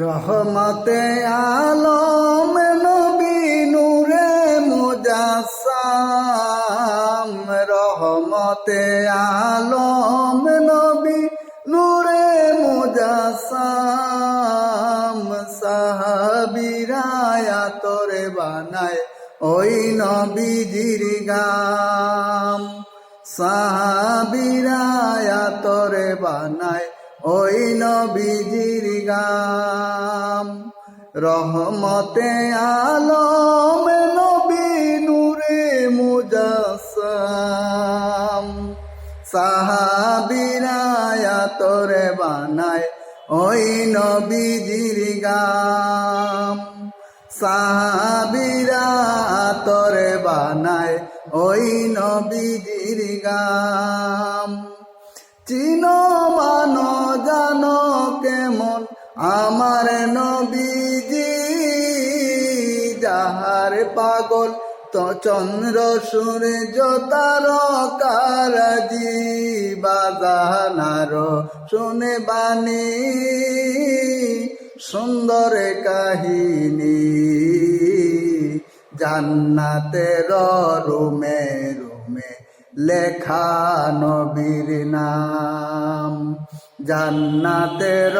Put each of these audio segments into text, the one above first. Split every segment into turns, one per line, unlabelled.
রহমতে আলম নবী নূরে মুজাসসাম, রহমতে আলম নবী নূরে মুজাসসাম। সাহাবীরা আতরে বানায় ওই নবীজির গাম, সাহাবীরা আতরে বানায় ওই নবীজির গাম। রহমতে আলম নবী নূরে মুজাসসাম, সাহাবীরা আতরে বানায় ওই নবীজির গাম, সাহাবীরা আতরে বানায় ওই নবীজির গাম। চিনো মানো জানো কেমন আমার নবীজি, যাহার পাগল তো চন্দ্র সূর্য তারকারাজি। বাজানার শুনে বাণী সুন্দর কাহিনী, জান্নাতের রুমে রুমে লেখা নবীর নাম, জান্নাতের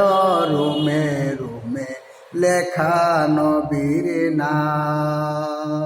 রুমে রুমে লেখা নবীর নাম।